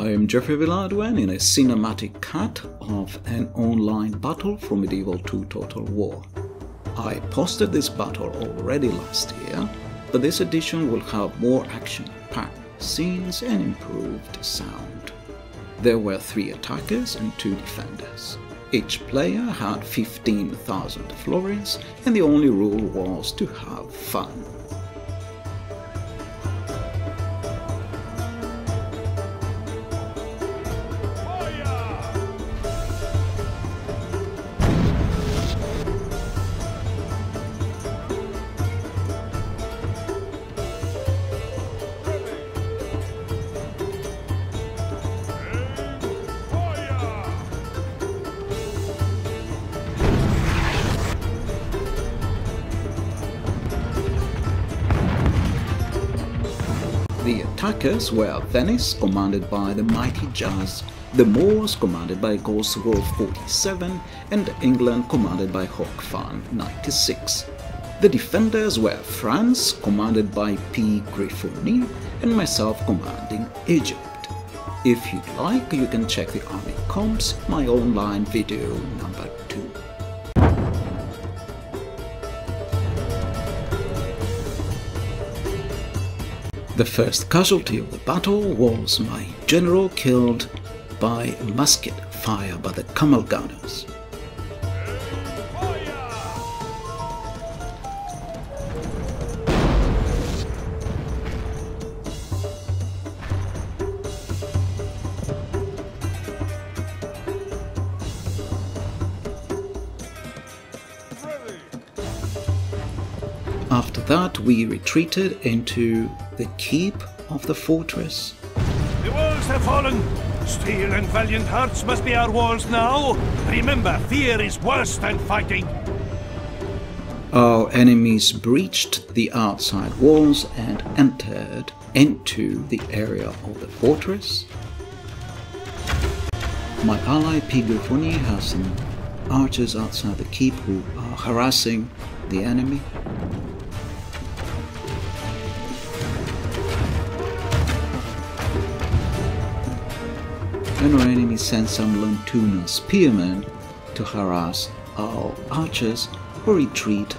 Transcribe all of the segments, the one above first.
I'm Geoffrey and in a cinematic cut of an online battle from Medieval 2 Total War. I posted this battle already last year, but this edition will have more action-packed scenes and improved sound. There were 3 attackers and 2 defenders. Each player had 15,000 florins, and the only rule was to have fun. The attackers were Venice, commanded by TheMightyZsasz, the Moors, commanded by Ghostwolf 47, and England, commanded by Hawkfan 96. The defenders were France, commanded by P. Griffoni, and myself commanding Egypt. If you'd like, you can check the army comps, my online video number 2. The first casualty of the battle was my general killed by a musket fire by the Camel Gunners. After that, we retreated into the keep of the fortress. The walls have fallen! Steel and valiant hearts must be our walls now! Remember, fear is worse than fighting! Our enemies breached the outside walls and entered into the area of the fortress. My ally P. Geoffrey has some archers outside the keep who are harassing the enemy. And our enemy sent some Lamtuna Spearmen to harass our archers who retreat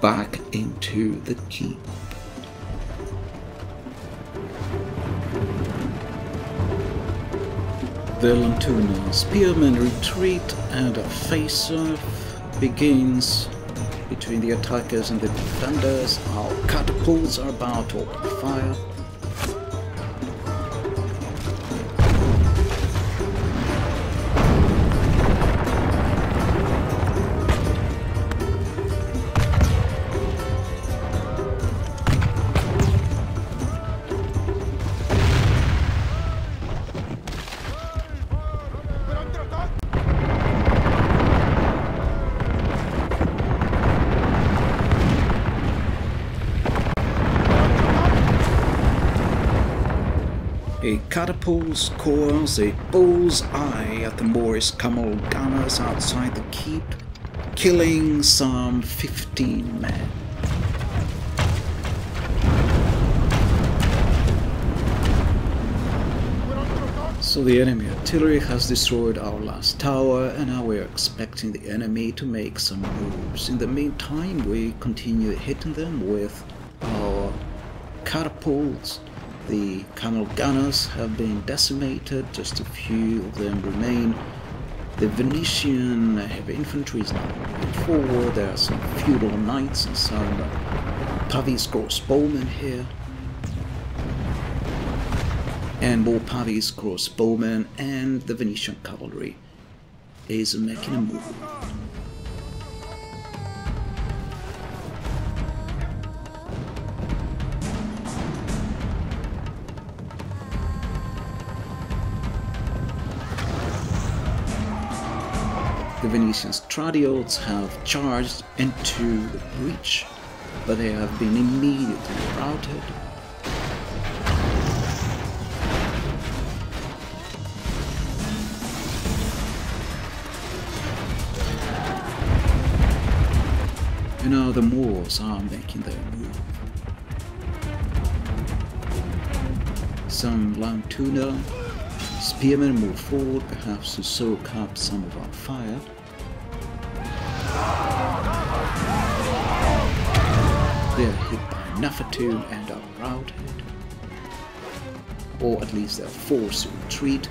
back into the keep. The Lamtuna Spearmen retreat and a face-off begins between the attackers and the defenders. Our catapults are about to open fire. A catapult scores a bull's-eye at the Moorish Camel Gunners outside the keep, killing some 15 men. So the enemy artillery has destroyed our last tower, and now we are expecting the enemy to make some moves. In the meantime, we continue hitting them with our catapults. The Camel Gunners have been decimated, just a few of them remain. The Venetian heavy infantry is now moving forward. There are some Feudal knights and some Pavise Crossbowmen here. And more Pavise Crossbowmen, and the Venetian cavalry is making a move. The Venetian Stradiots have charged into the breach, but they have been immediately routed. And now the Moors are making their move. Some Lamtuna Spearmen move forward, perhaps to soak up some of our fire. They are hit by Naffatun and are routed, or at least they are forced to retreat.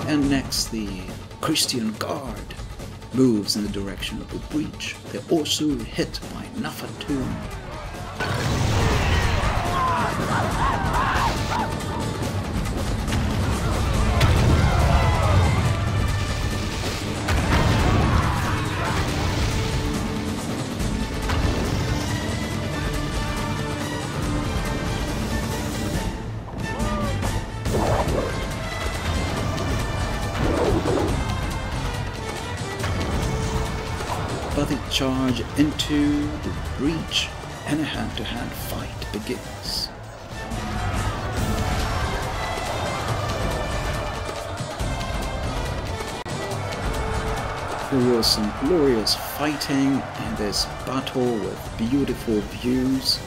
And next, the Christian Guard moves in the direction of the breach. They're also hit by Naffatun. But they charge into the breach and a hand-to-hand fight begins. There was some glorious fighting in this battle with beautiful views.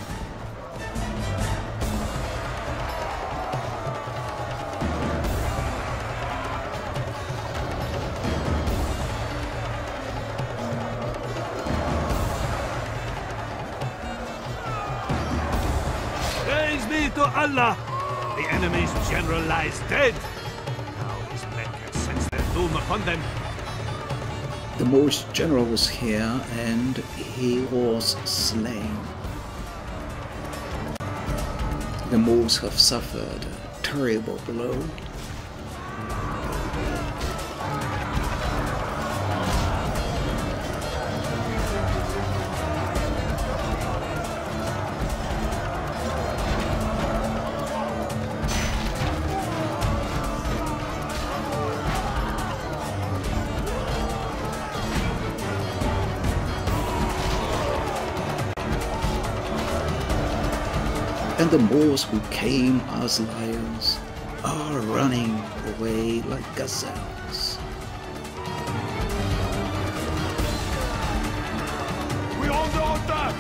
To Allah! The enemy's general lies dead. Now his men can sense their doom upon them. The Moorish general was here and he was slain. The Moors have suffered a terrible blow. And the Moors who came as lions are running away like gazelles. We on the attack!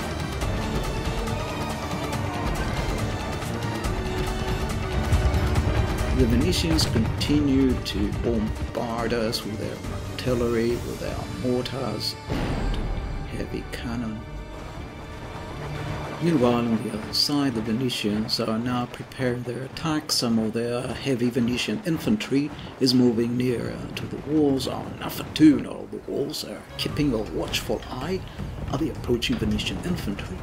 The Venetians continue to bombard us with their artillery, with their mortars and heavy cannon. Meanwhile, on the other side, the Venetians are now preparing their attack. Some of their heavy Venetian infantry is moving nearer to the walls. Our Naffatun or the walls are keeping a watchful eye on the approaching Venetian infantry.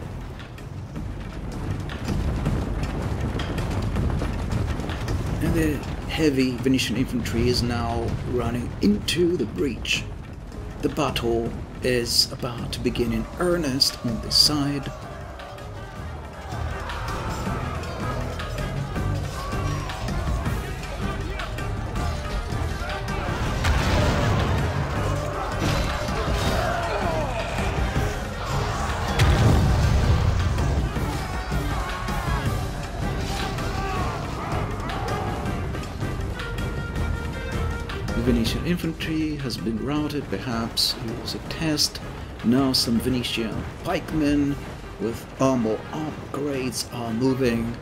And the heavy Venetian infantry is now running into the breach. The battle is about to begin in earnest on this side. The Venetian infantry has been routed, perhaps it was a test. Now some Venetian pikemen with armor upgrades are moving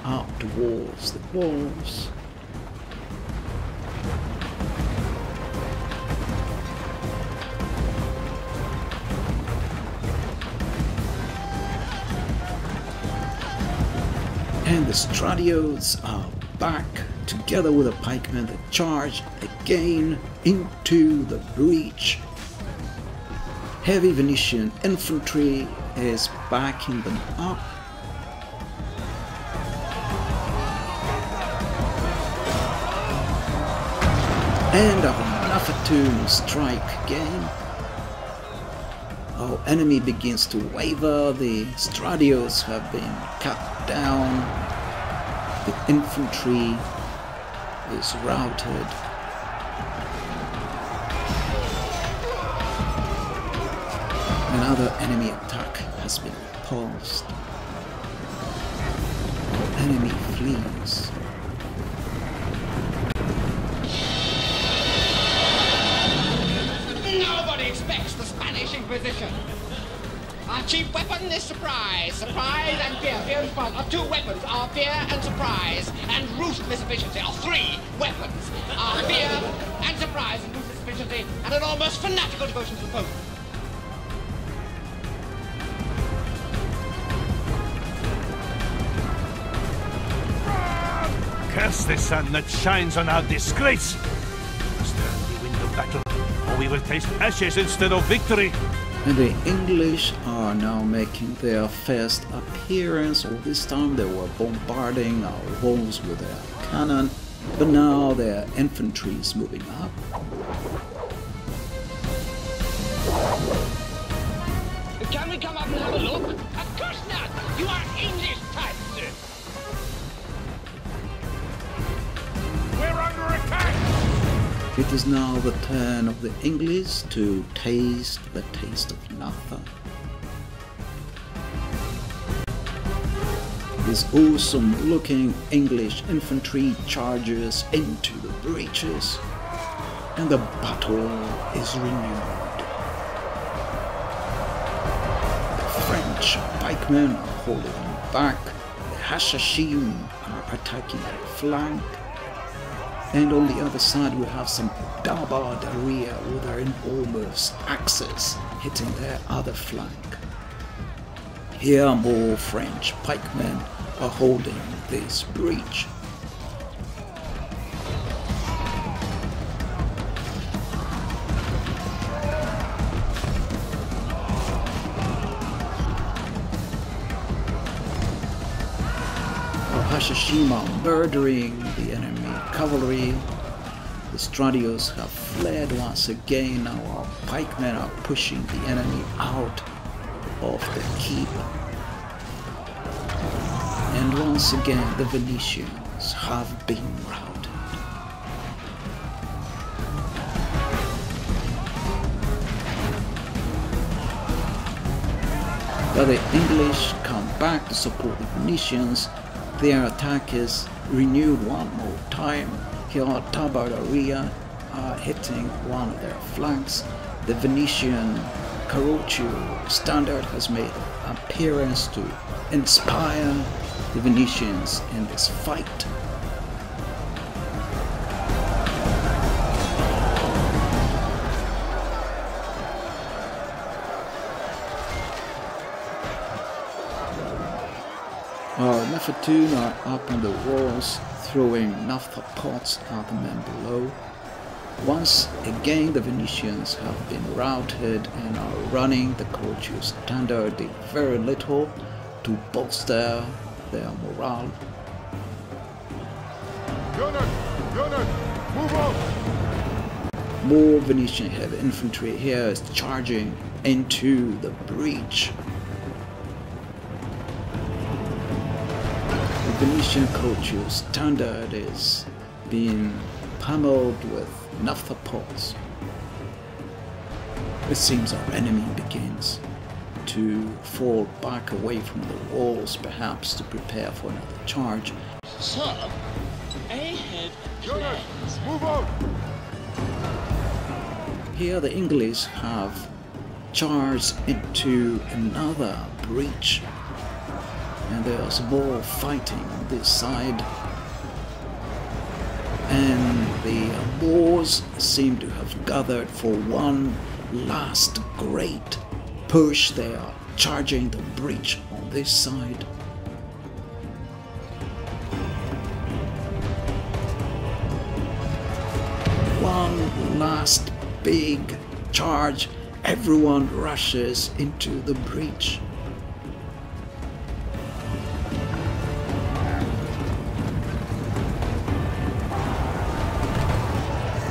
up towards the walls. And the Stradiots are back together with the pikemen that charge again into the breach. Heavy Venetian infantry is backing them up. And our Naffatun strike again. Our enemy begins to waver, the Stradiots have been cut down, the infantry is routed. Another enemy attack has been repulsed. Our enemy flees. Nobody expects the Spanish Inquisition. Our chief weapon is surprise. Surprise and fear. Fear and surprise. Our two weapons are fear and surprise. And ruthless efficiency. Our three weapons are fear and surprise and ruthless efficiency. And an almost fanatical devotion to the Pope. Curse the sun that shines on our disgrace! Stand the wind of battle, or we will taste ashes instead of victory! And the English are now making their first appearance. All this time they were bombarding our walls with their cannon, but now their infantry is moving up. Can we come up and have a look? Of course not! You are English types! We're under attack! It is now the turn of the English to taste the taste of Naffa. This awesome looking English infantry charges into the breaches, and the battle is renewed. The French pikemen are holding them back, the Hashashim are attacking their flank, and on the other side we have some Tabardariya with their enormous axes hitting their other flank. Here more French pikemen are holding this breach. Hashashim are murdering the enemy cavalry. The Stradiots have fled once again. Now our pikemen are pushing the enemy out of the keep. And once again the Venetians have been routed. But the English come back to support the Venetians. Their attack is renewed one more time. Here Tabardariya are hitting one of their flanks. The Venetian Carroccio standard has made an appearance to inspire the Venetians in this fight. Our Naffatun are up on the walls, throwing naphtha pots at the men below. Once again the Venetians have been routed and are running the Carroccio standard, did very little to bolster their morale. Gunners, move on! More Venetian heavy infantry here is charging into the breach. The Venetian Carroccio standard is being pummeled with naphtha pots. It seems our enemy begins to fall back away from the walls, perhaps to prepare for another charge. Sir, I have Gunners, move on! Here the English have charged into another breach, and there's more fighting on this side, and the Moors seem to have gathered for one last great push. They are charging the breach on this side. One last big charge, everyone rushes into the breach.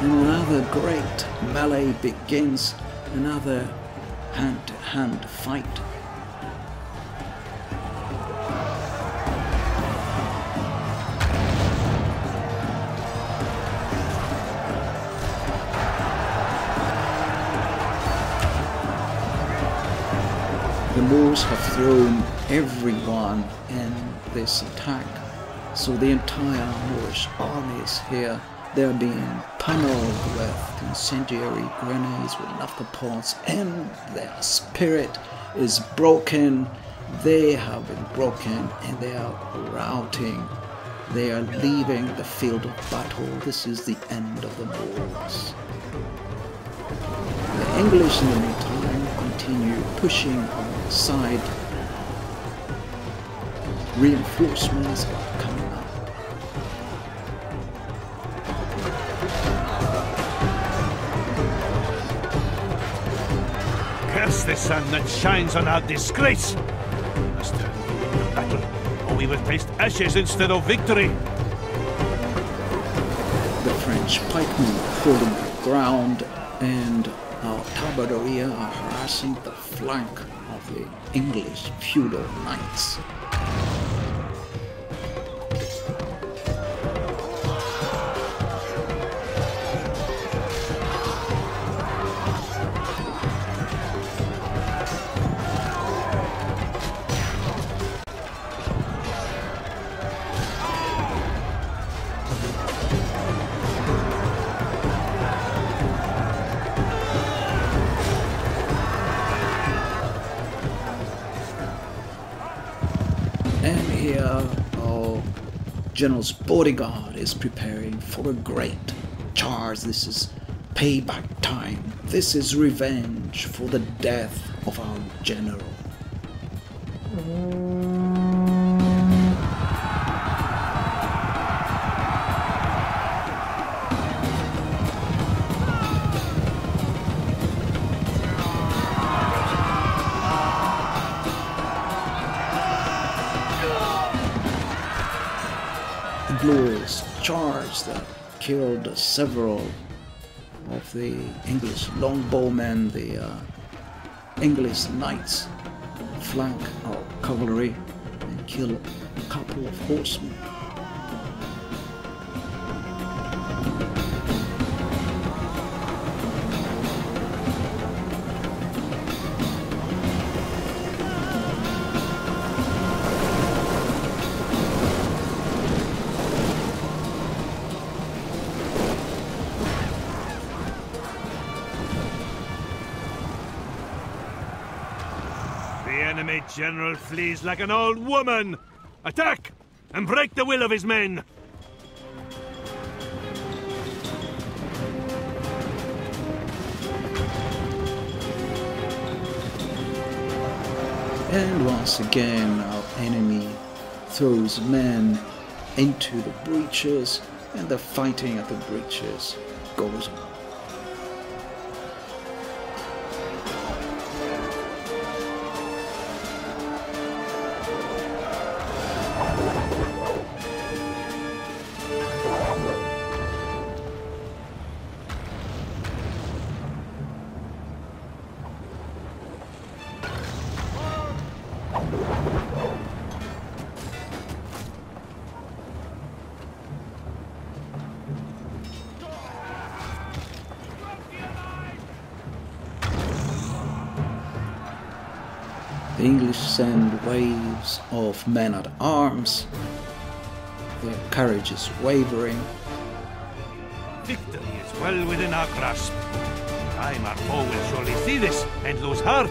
And another great melee begins, another hand-to-hand fight. The Moors have thrown everyone in this attack, so the entire Moorish army is here. They are being pummeled with incendiary grenades, with Naffatun, and their spirit is broken. They have been broken and they are routing. They are leaving the field of battle. This is the end of the Moors. The English in the meantime continue pushing on the side. Reinforcements are coming up. Curse the sun that shines on our disgrace! We must turn the battle, or we will taste ashes instead of victory. The French pikemen are holding the ground, and our Tabardariya are harassing the flank of the English feudal knights. General's Bodyguard is preparing for a great charge. This is payback time. This is revenge for the death of our general. Glorious charge that killed several of the English longbowmen, the English knights flank our cavalry and kill a couple of horsemen. The enemy general flees like an old woman! Attack! And break the will of his men! And once again our enemy throws men into the breaches, and the fighting at the breaches goes on. The English send waves of men-at-arms. Their courage is wavering. Victory is well within our grasp. Time our foe will surely see this and lose heart.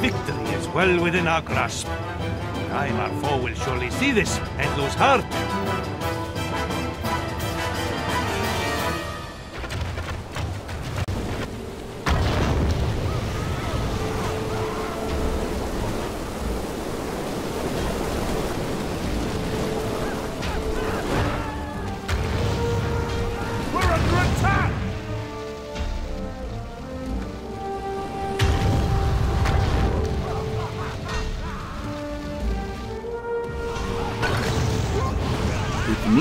Victory is well within our grasp. Time our foe will surely see this and lose heart.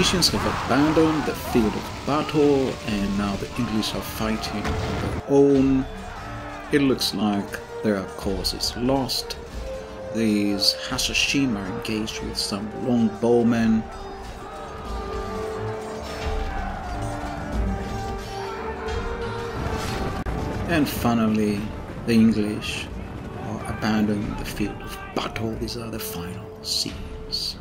Venetians have abandoned the field of battle and now the English are fighting on their own. It looks like their cause is lost. These Hashashim are engaged with some longbowmen. And finally, the English are abandoning the field of battle. These are the final scenes.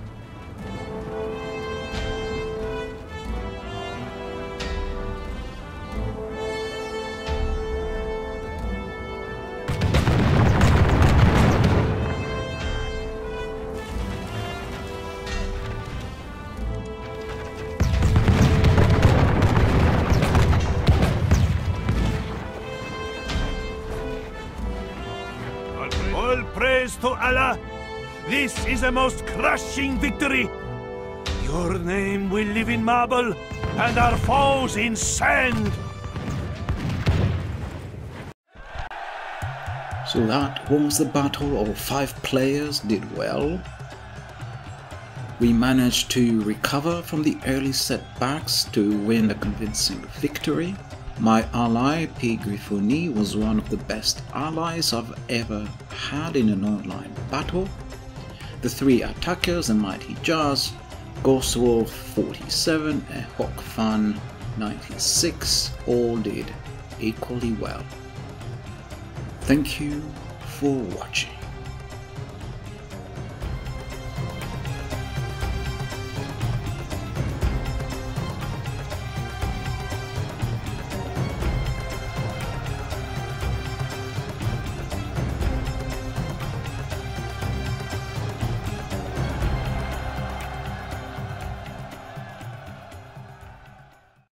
Praise to Allah! This is a most crushing victory! Your name will live in marble, and our foes in sand! So that was the battle. All 5 players did well. We managed to recover from the early setbacks to win a convincing victory. My ally, P. Griffoni, was one of the best allies I've ever had in an online battle. The 3 attackers, TheMightyZsasz, Ghostwolf 47 and Hawkfun 96 all did equally well. Thank you for watching.